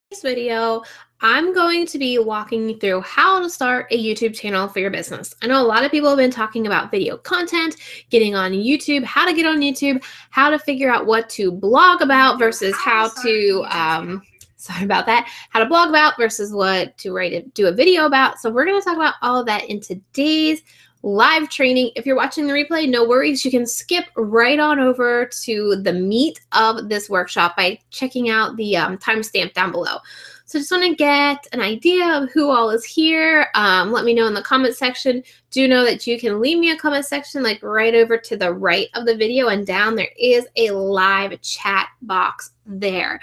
This video, I'm going to be walking you through how to start a YouTube channel for your business. I know a lot of people have been talking about video content, getting on YouTube, how to get on YouTube, how to figure out what to blog about versus how to, sorry about that, how to blog about versus what to do a video about. So we're going to talk about all of that in today's live training. If you're watching the replay, no worries. You can skip right on over to the meat of this workshop by checking out the timestamp down below. So just want to get an idea of who all is here. Let me know in the comment section. Do know that you can leave me a comment section like right over to the right of the video, and down there is a live chat box there.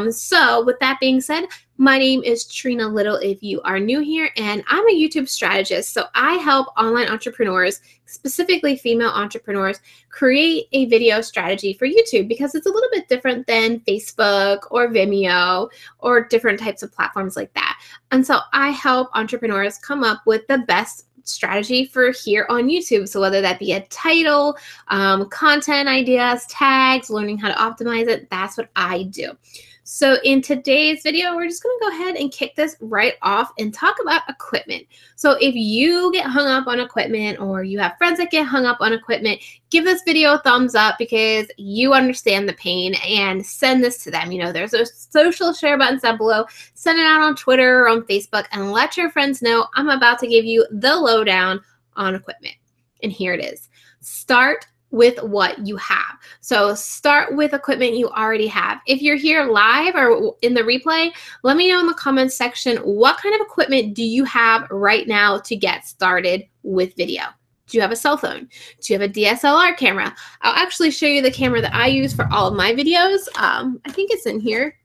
So with that being said, my name is Trena Little if you are new here, and I'm a YouTube strategist. So I help online entrepreneurs, specifically female entrepreneurs, create a video strategy for YouTube because it's a little bit different than Facebook or Vimeo or different types of platforms like that. And so I help entrepreneurs come up with the best strategy for here on YouTube. So whether that be a title, content ideas, tags, learning how to optimize it, that's what I do. So in today's video, we're just going to go ahead and kick this right off and talk about equipment. So if you get hung up on equipment, or you have friends that get hung up on equipment, give this video a thumbs up because you understand the pain, and send this to them. You know, there's a social share button down below. Send it out on Twitter or on Facebook and let your friends know I'm about to give you the lowdown on equipment. And here it is. Start with what you have. So start with equipment you already have. If you're here live or in the replay, let me know in the comments section, what kind of equipment do you have right now to get started with video? Do you have a cell phone? Do you have a DSLR camera? I'll actually show you the camera that I use for all of my videos. I think it's in here.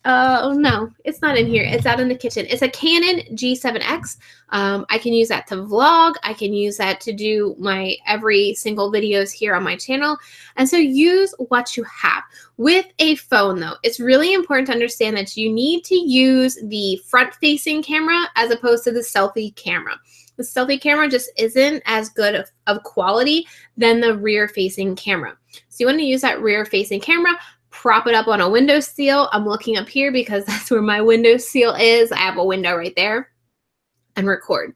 Oh no, it's not in here. It's out in the kitchen. It's a Canon G7X. I can use that to vlog. I can use that to do my every single videos here on my channel. And so use what you have. With a phone though, it's really important to understand that you need to use the front-facing camera as opposed to the selfie camera. The selfie camera just isn't as good of quality than the rear-facing camera. So you want to use that rear-facing camera. Prop it up on a windowsill. I'm looking up here because that's where my windowsill is. I have a window right there, and record.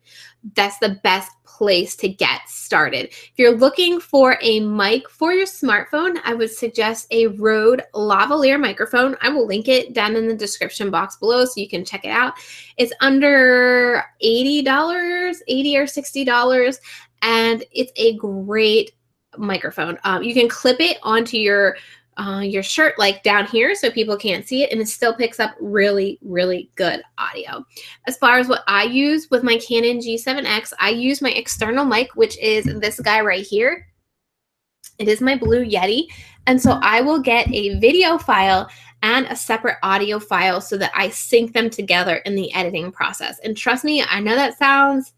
That's the best place to get started. If you're looking for a mic for your smartphone, I would suggest a Rode lavalier microphone. I will link it down in the description box below so you can check it out. It's under $80, $80 or $60, and it's a great microphone. You can clip it onto your shirt like down here so people can't see it, and it still picks up really, really good audio. As far as what I use with my Canon G7X, I use my external mic, which is this guy right here. It is my Blue Yeti, and so I will get a video file and a separate audio file so that I sync them together in the editing process. And trust me, I know that sounds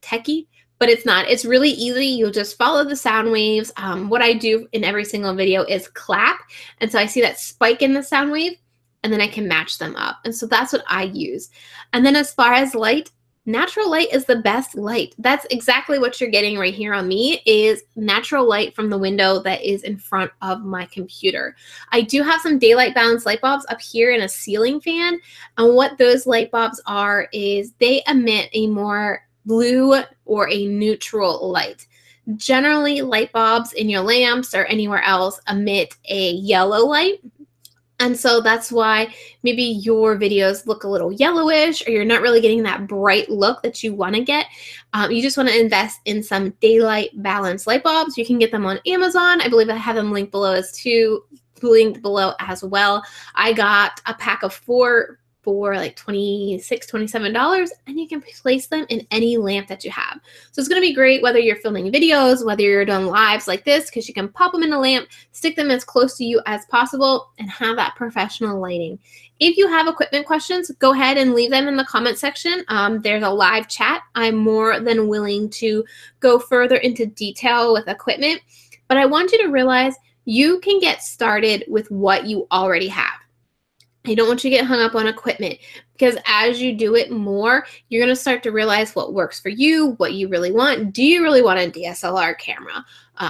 techie, but it's not. It's really easy. You'll just follow the sound waves. What I do in every single video is clap. And so I see that spike in the sound wave, and then I can match them up. And so that's what I use. And then as far as light, natural light is the best light. That's exactly what you're getting right here on me, is natural light from the window that is in front of my computer. I do have some daylight balanced light bulbs up here in a ceiling fan. And what those light bulbs are is they emit a more blue or a neutral light. Generally, light bulbs in your lamps or anywhere else emit a yellow light. And so that's why maybe your videos look a little yellowish, or you're not really getting that bright look that you want to get. You just want to invest in some daylight balanced light bulbs. You can get them on Amazon. I believe I have them linked below as well. I got a pack of 4 for like $26, $27, and you can place them in any lamp that you have. So it's going to be great whether you're filming videos, whether you're doing lives like this, because you can pop them in a lamp, stick them as close to you as possible, and have that professional lighting. If you have equipment questions, go ahead and leave them in the comment section. There's a live chat. I'm more than willing to go further into detail with equipment, but I want you to realize you can get started with what you already have. I don't want you to get hung up on equipment, because as you do it more, you're going to start to realize what works for you, what you really want. Do you really want a DSLR camera?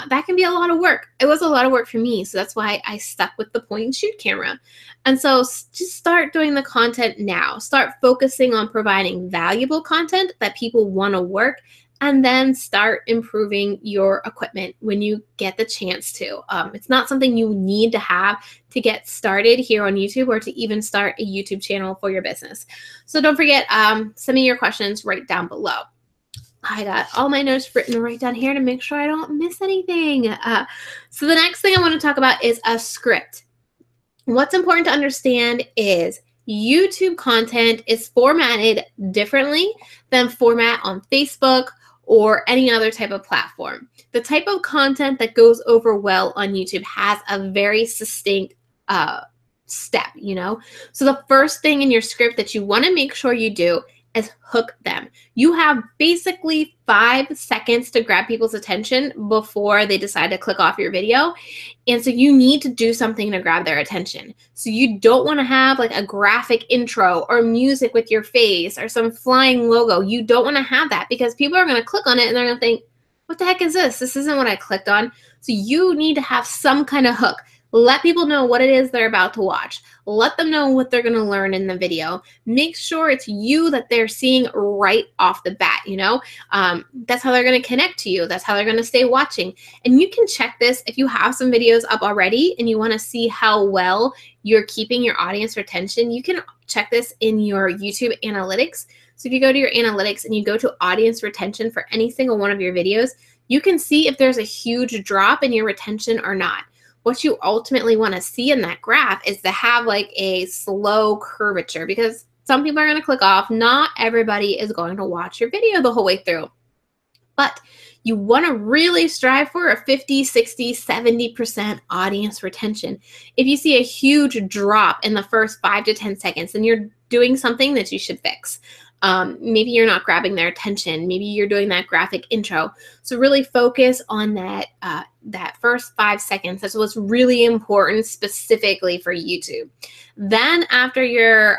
That can be a lot of work. It was a lot of work for me, so that's why I stuck with the point and shoot camera. And so just start doing the content now. Start focusing on providing valuable content that people want to work, and then start improving your equipment when you get the chance to. It's not something you need to have to get started here on YouTube or to even start a YouTube channel for your business. So don't forget, send me your questions right down below. I got all my notes written right down here to make sure I don't miss anything. So the next thing I want to talk about is a script. What's important to understand is YouTube content is formatted differently than format on Facebook or any other type of platform. The type of content that goes over well on YouTube has a very succinct step, you know? So the first thing in your script that you want to make sure you do is hook them. You have basically 5 seconds to grab people's attention before they decide to click off your video. And so you need to do something to grab their attention. So you don't want to have like a graphic intro or music with your face or some flying logo. You don't want to have that, because people are going to click on it and they're going to think, what the heck is this? This isn't what I clicked on. So you need to have some kind of hook. Let people know what it is they're about to watch. Let them know what they're going to learn in the video. Make sure it's you that they're seeing right off the bat, you know? That's how they're going to connect to you. That's how they're going to stay watching. And you can check this if you have some videos up already and you want to see how well you're keeping your audience retention. You can check this in your YouTube analytics. So if you go to your analytics and you go to audience retention for any single one of your videos, you can see if there's a huge drop in your retention or not. What you ultimately want to see in that graph is to have like a slow curvature, because some people are going to click off. Not everybody is going to watch your video the whole way through. But you want to really strive for a 50, 60, 70% audience retention. If you see a huge drop in the first 5 to 10 seconds, then you're doing something that you should fix. Maybe you're not grabbing their attention. Maybe you're doing that graphic intro. So really focus on that first 5 seconds. That's what's really important specifically for YouTube. Then after your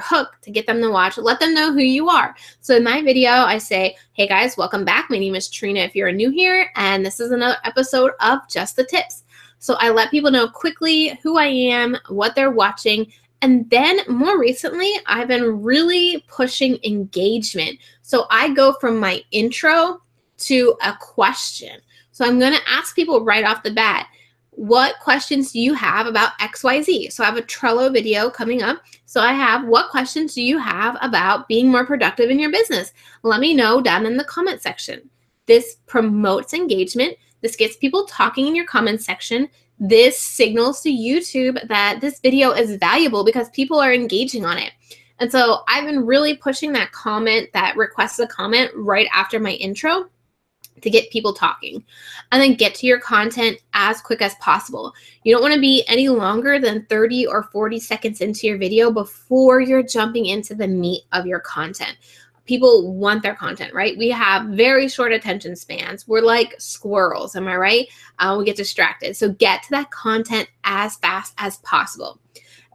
hook to get them to watch, let them know who you are. So in my video, I say, hey guys, welcome back. My name is Trina if you're new here, and this is another episode of Just the Tips. So I let people know quickly who I am, what they're watching. And then more recently, I've been really pushing engagement. So I go from my intro to a question. So I'm going to ask people right off the bat, what questions do you have about XYZ? So I have a Trello video coming up. So I have, what questions do you have about being more productive in your business? Let me know down in the comment section. This promotes engagement. This gets people talking in your comment section. This signals to YouTube that this video is valuable because people are engaging on it. And so I've been really pushing that comment, that request a comment right after my intro to get people talking. And then get to your content as quick as possible. You don't want to be any longer than 30 or 40 seconds into your video before you're jumping into the meat of your content. People want their content, right? We have very short attention spans. We're like squirrels, am I right? We get distracted. So get to that content as fast as possible.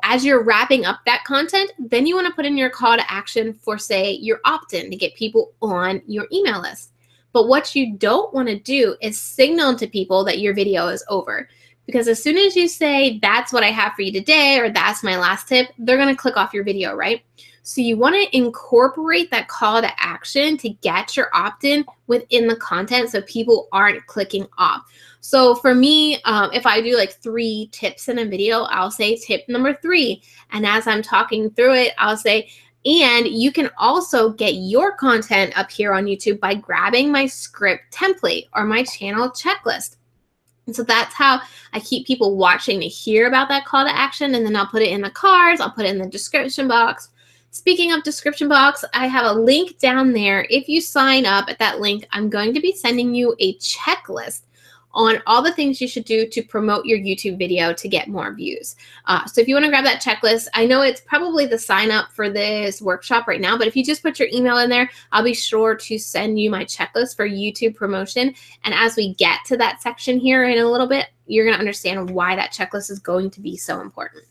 As you're wrapping up that content, then you want to put in your call to action for, say, your opt-in to get people on your email list. But what you don't want to do is signal to people that your video is over. Because as soon as you say, that's what I have for you today, or that's my last tip, they're going to click off your video, right? So you want to incorporate that call to action to get your opt-in within the content so people aren't clicking off. So for me, if I do like 3 tips in a video, I'll say tip number 3. And as I'm talking through it, I'll say, and you can also get your content up here on YouTube by grabbing my script template or my channel checklist. And so that's how I keep people watching to hear about that call to action. And then I'll put it in the cards. I'll put it in the description box. Speaking of description box, I have a link down there. If you sign up at that link, I'm going to be sending you a checklist on all the things you should do to promote your YouTube video to get more views. So if you want to grab that checklist, I know it's probably the sign up for this workshop right now, but if you just put your email in there, I'll be sure to send you my checklist for YouTube promotion. And as we get to that section here in a little bit, you're going to understand why that checklist is going to be so important.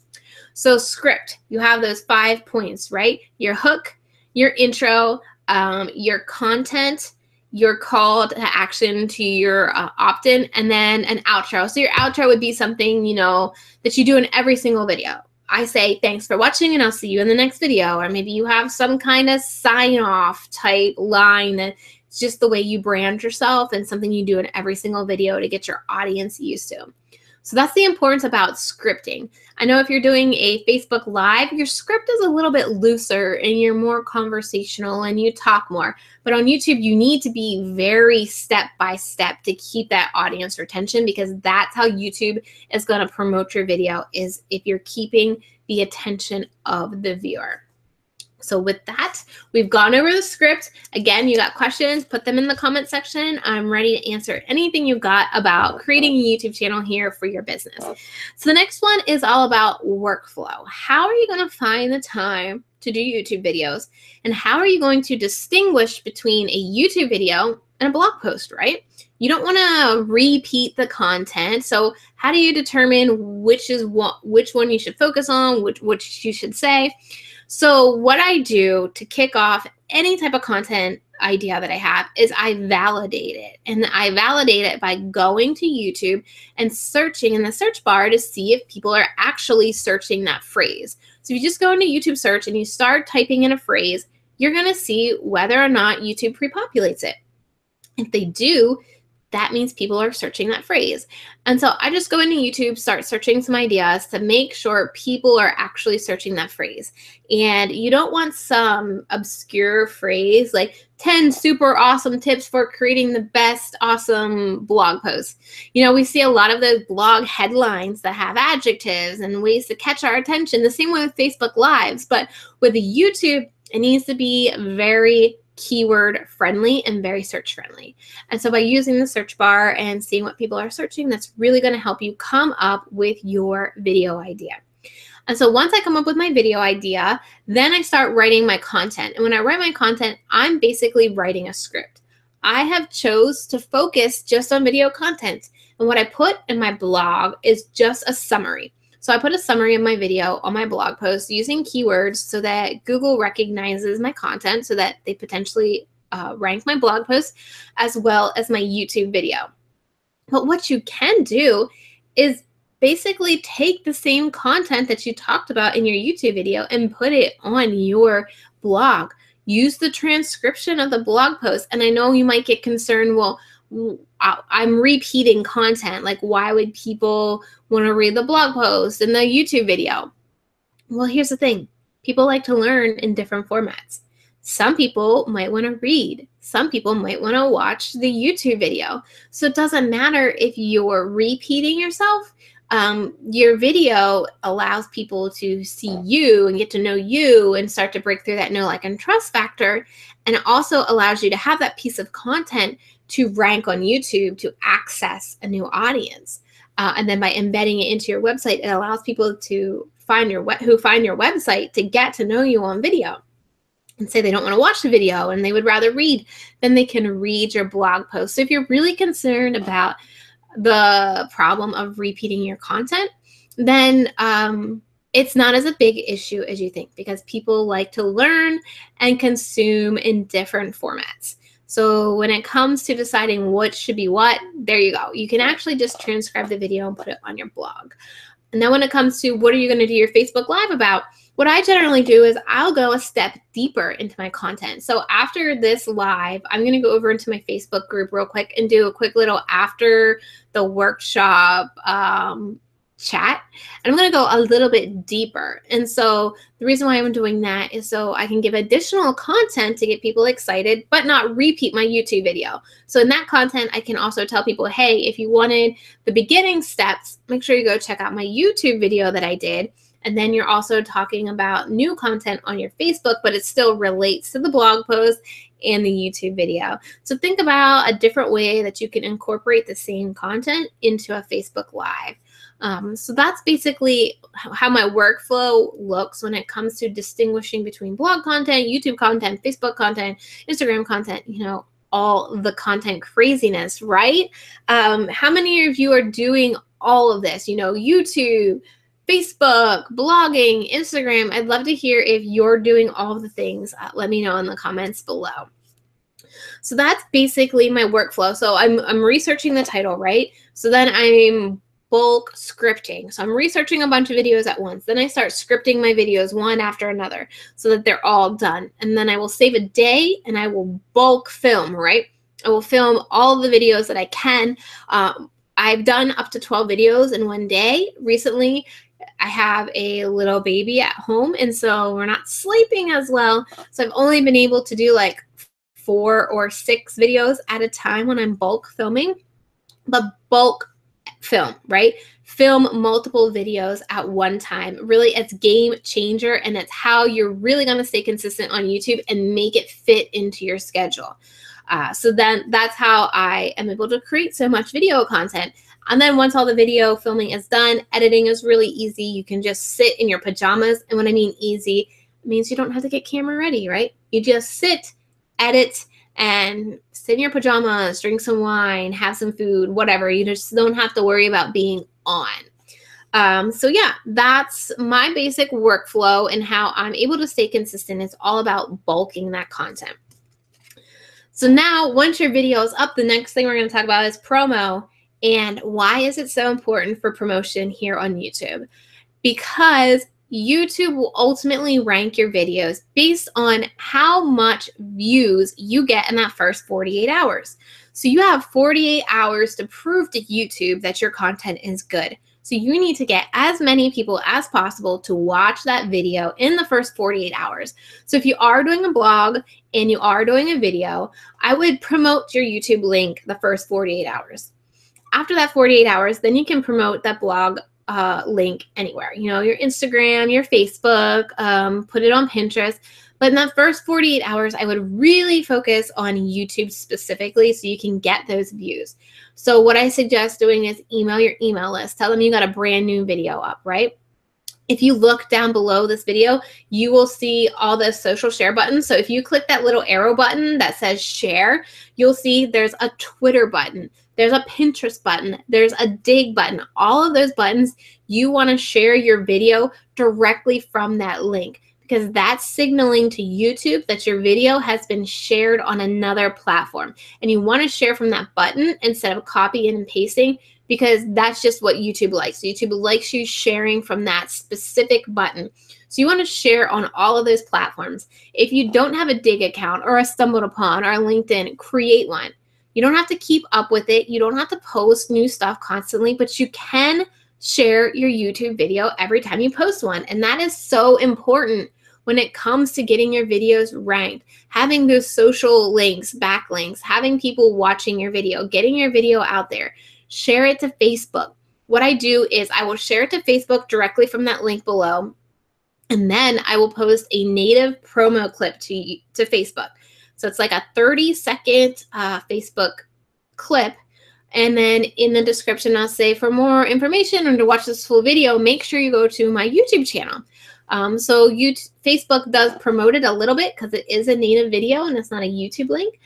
So script, you have those 5 points, right? Your hook, your intro, your content, your call to action to your opt-in, and then an outro. So your outro would be something, you know, that you do in every single video. I say, thanks for watching and I'll see you in the next video. Or maybe you have some kind of sign-off type line that's just the way you brand yourself and something you do in every single video to get your audience used to. So that's the importance about scripting. I know if you're doing a Facebook Live, your script is a little bit looser and you're more conversational and you talk more. But on YouTube, you need to be very step by step to keep that audience retention, because that's how YouTube is going to promote your video, is if you're keeping the attention of the viewer. So with that, we've gone over the script. Again, you got questions, put them in the comment section. I'm ready to answer anything you've got about creating a YouTube channel here for your business. So the next one is all about workflow. How are you going to find the time to do YouTube videos? And how are you going to distinguish between a YouTube video and a blog post, right? You don't want to repeat the content. So how do you determine which one you should focus on, which you should say? So what I do to kick off any type of content idea that I have is I validate it. And I validate it by going to YouTube and searching in the search bar to see if people are actually searching that phrase. So if you just go into YouTube search and you start typing in a phrase, you're going to see whether or not YouTube pre-populates it. If they do, that means people are searching that phrase. And so I just go into YouTube, start searching some ideas to make sure people are actually searching that phrase. And you don't want some obscure phrase like 10 super awesome tips for creating the best awesome blog posts. You know, we see a lot of those blog headlines that have adjectives and ways to catch our attention. The same way with Facebook Lives, but with YouTube, it needs to be very keyword friendly and very search friendly. And so by using the search bar and seeing what people are searching, that's really going to help you come up with your video idea. And so once I come up with my video idea, then I start writing my content. And when I write my content, I'm basically writing a script. I have chose to focus just on video content. And what I put in my blog is just a summary. So I put a summary of my video on my blog post using keywords so that Google recognizes my content so that they potentially rank my blog post as well as my YouTube video. But what you can do is basically take the same content that you talked about in your YouTube video and put it on your blog. Use the transcription of the blog post. And I know you might get concerned, well, I'm repeating content. Like, why would people want to read the blog post and the YouTube video? Well, here's the thing. People like to learn in different formats. Some people might want to read. Some people might want to watch the YouTube video. So it doesn't matter if you're repeating yourself. Your video allows people to see you and get to know you and start to break through that know, like, and trust factor. And it also allows you to have that piece of content to rank on YouTube to access a new audience. And then by embedding it into your website, it allows people to find your website to get to know you on video. And say they don't want to watch the video and they would rather read, then they can read your blog post. So if you're really concerned about the problem of repeating your content, then it's not as a big issue as you think, because people like to learn and consume in different formats. So when it comes to deciding what should be what, there you go. You can actually just transcribe the video and put it on your blog. And then when it comes to what are you going to do your Facebook Live about, what I generally do is I'll go a step deeper into my content. So after this live, I'm going to go over into my Facebook group real quick and do a quick little after the workshop chat. And I'm going to go a little bit deeper. And so the reason why I'm doing that is so I can give additional content to get people excited, but not repeat my YouTube video. So in that content, I can also tell people, hey, if you wanted the beginning steps, make sure you go check out my YouTube video that I did. And then you're also talking about new content on your Facebook, but it still relates to the blog post and the YouTube video. So think about a different way that you can incorporate the same content into a Facebook Live. So that's basically how my workflow looks when it comes to distinguishing between blog content, YouTube content, Facebook content, Instagram content, you know, all the content craziness, right? How many of you are doing all of this? You know, YouTube, Facebook, blogging, Instagram. I'd love to hear if you're doing all of the things. Let me know in the comments below. So that's basically my workflow. So I'm researching the title, right? So then I'm bulk scripting. So I'm researching a bunch of videos at once. Then I start scripting my videos one after another so that they're all done. And then I will save a day and I will bulk film, right? I will film all the videos that I can. I've done up to 12 videos in one day. Recently, I have a little baby at home, and so we're not sleeping as well. So I've only been able to do like 4 or 6 videos at a time when I'm bulk filming. But bulk film, right? Film multiple videos at one time. Really, it's game changer, and it's how you're really going to stay consistent on YouTube and make it fit into your schedule. So then that's how I am able to create so much video content. And then once all the video filming is done, editing is really easy. You can just sit in your pajamas. And when I mean easy, it means you don't have to get camera ready, right? You just sit, edit, and sit in your pajamas, drink some wine, have some food, whatever. You just don't have to worry about being on. So yeah, that's my basic workflow and how I'm able to stay consistent. It's all about bulking that content. So now, once your video is up, the next thing we're going to talk about is promo. And why is it so important for promotion here on YouTube? Because YouTube will ultimately rank your videos based on how much views you get in that first 48 hours. So you have 48 hours to prove to YouTube that your content is good. So you need to get as many people as possible to watch that video in the first 48 hours. So if you are doing a blog and you are doing a video, I would promote your YouTube link the first 48 hours. After that 48 hours, then you can promote that blog link anywhere. You know, your Instagram, your Facebook, put it on Pinterest. But in that first 48 hours, I would really focus on YouTube specifically so you can get those views. So what I suggest doing is email your email list. Tell them you got a brand new video up, right? If you look down below this video, you will see all the social share buttons. So if you click that little arrow button that says share, you'll see there's a Twitter button. There's a Pinterest button. There's a dig button. All of those buttons, you want to share your video directly from that link, because that's signaling to YouTube that your video has been shared on another platform. And you want to share from that button instead of copying and pasting, because that's just what YouTube likes. YouTube likes you sharing from that specific button. So you want to share on all of those platforms. If you don't have a Dig account or a Stumbled Upon or a LinkedIn, create one. You don't have to keep up with it. You don't have to post new stuff constantly, but you can share your YouTube video every time you post one. And that is so important when it comes to getting your videos ranked, having those social links, backlinks, having people watching your video, getting your video out there. Share it to Facebook. What I do is I will share it to Facebook directly from that link below, and then I will post a native promo clip to Facebook. So it's like a 30-second Facebook clip. And then in the description, I'll say, for more information and to watch this full video, make sure you go to my YouTube channel. So Facebook does promote it a little bit because it is a native video and it's not a YouTube link,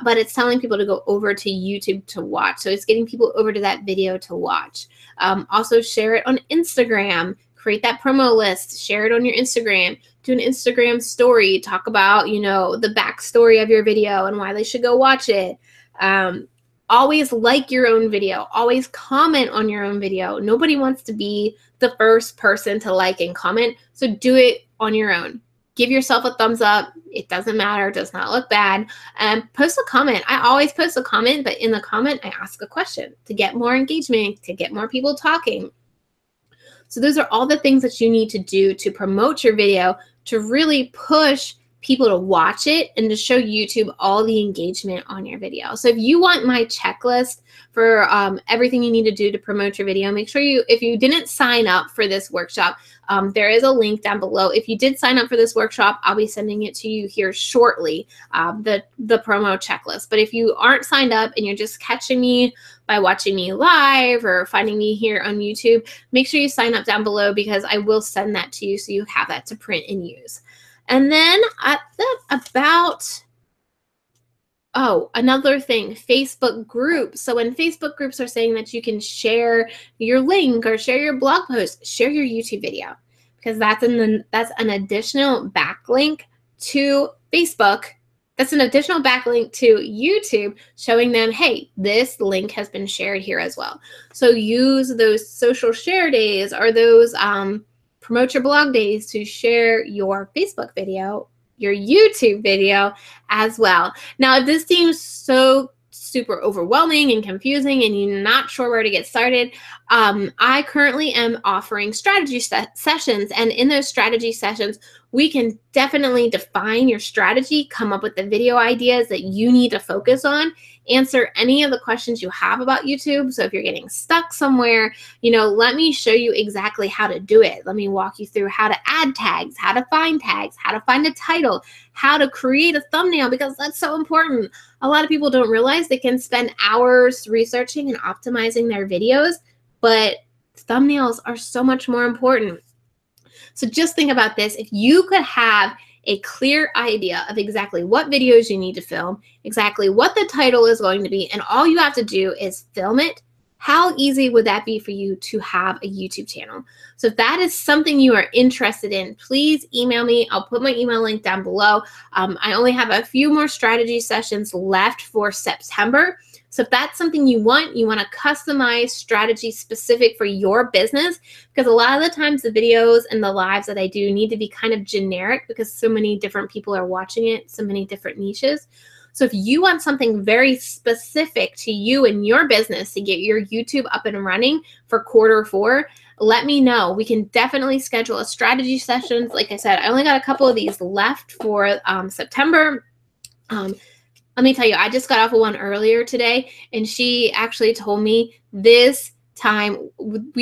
but it's telling people to go over to YouTube to watch. So it's getting people over to that video to watch. Also share it on Instagram. Create that promo list, share it on your Instagram, do an Instagram story, talk about, you know, the backstory of your video and why they should go watch it. Always like your own video, always comment on your own video. Nobody wants to be the first person to like and comment, so do it on your own. Give yourself a thumbs up. It doesn't matter, it does not look bad. Post a comment. I always post a comment, but in the comment, I ask a question to get more engagement, to get more people talking. So those are all the things that you need to do to promote your video, to really push people to watch it and to show YouTube all the engagement on your video. So if you want my checklist for everything you need to do to promote your video, make sure if you didn't sign up for this workshop, there is a link down below. If you did sign up for this workshop, I'll be sending it to you here shortly, the promo checklist. But if you aren't signed up and you're just catching me by watching me live or finding me here on YouTube, make sure you sign up down below, because I will send that to you so you have that to print and use. And then at about Oh, another thing, Facebook groups. So when Facebook groups are saying that you can share your link or share your blog post, share your YouTube video, because that's an additional backlink to Facebook. That's an additional backlink to YouTube showing them, hey, this link has been shared here as well. So use those social share days or those promote your blog days to share your Facebook video, your YouTube video as well. Now, if this seems so super overwhelming and confusing and you're not sure where to get started, I currently am offering strategy sessions. And in those strategy sessions, we can definitely define your strategy, come up with the video ideas that you need to focus on, answer any of the questions you have about YouTube. So if you're getting stuck somewhere, let me show you exactly how to do it. Let me walk you through how to add tags, how to find a title, how to create a thumbnail, because that's so important. A lot of people don't realize they can spend hours researching and optimizing their videos, but thumbnails are so much more important. So just think about this. If you could have a clear idea of exactly what videos you need to film, exactly what the title is going to be, and all you have to do is film it, how easy would that be for you to have a YouTube channel? So if that is something you are interested in, please email me. I'll put my email link down below. I only have a few more strategy sessions left for September. So if that's something you want to customize strategy specific for your business, because a lot of the times the videos and the lives that I do need to be kind of generic because so many different people are watching it, so many different niches. So if you want something very specific to you and your business to get your YouTube up and running for Q4, let me know. We can definitely schedule a strategy sessions. Like I said, I only got a couple of these left for September. Let me tell you, I just got off of one earlier today, and she actually told me this time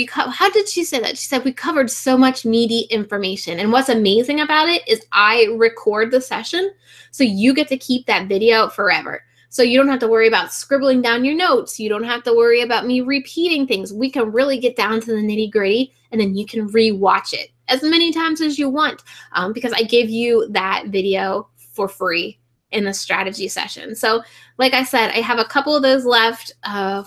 how did she say that? She said we covered so much meaty information. And what's amazing about it is I record the session, so you get to keep that video forever. So you don't have to worry about scribbling down your notes. You don't have to worry about me repeating things. We can really get down to the nitty-gritty, and then you can re-watch it as many times as you want because I give you that video for free in the strategy session. So like I said, I have a couple of those left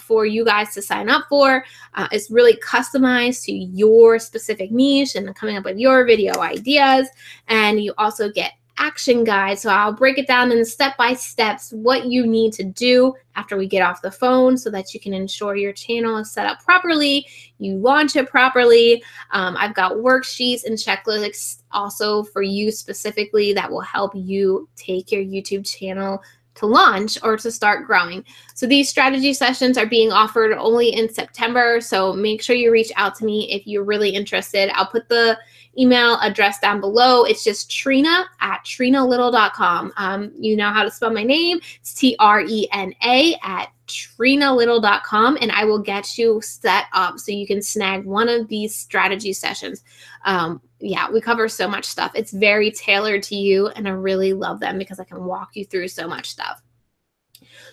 for you guys to sign up for. It's really customized to your specific niche and coming up with your video ideas. And you also get action guide. So I'll break it down in step-by-steps what you need to do after we get off the phone so that you can ensure your channel is set up properly, you launch it properly. I've got worksheets and checklists also for you specifically that will help you take your YouTube channel to launch or to start growing. So these strategy sessions are being offered only in September. So make sure you reach out to me if you're really interested. I'll put the email address down below. It's just Trena@TrenaLittle.com. You know how to spell my name. It's TRENA@TrenaLittle.com, and I will get you set up so you can snag one of these strategy sessions. Yeah, we cover so much stuff. It's very tailored to you, and I really love them because I can walk you through so much stuff.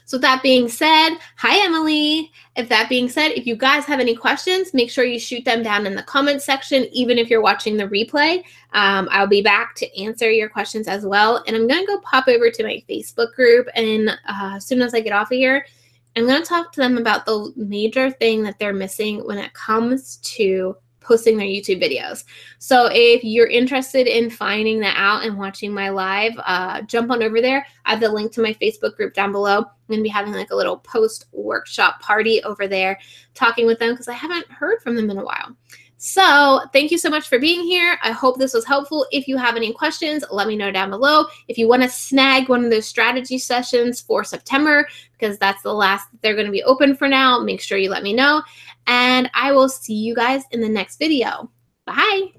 So that being said, hi, Emily. If you guys have any questions, make sure you shoot them down in the comments section, even if you're watching the replay. I'll be back to answer your questions as well. And I'm going to go pop over to my Facebook group. And as soon as I get off of here, I'm going to talk to them about the major thing that they're missing when it comes to posting their YouTube videos. So if you're interested in finding that out and watching my live, jump on over there. I have the link to my Facebook group down below. I'm going to be having like a little post workshop party over there, talking with them because I haven't heard from them in a while. So thank you so much for being here. I hope this was helpful. If you have any questions, let me know down below. If you want to snag one of those strategy sessions for September, because that's the last that they're going to be open for now, make sure you let me know. And I will see you guys in the next video. Bye.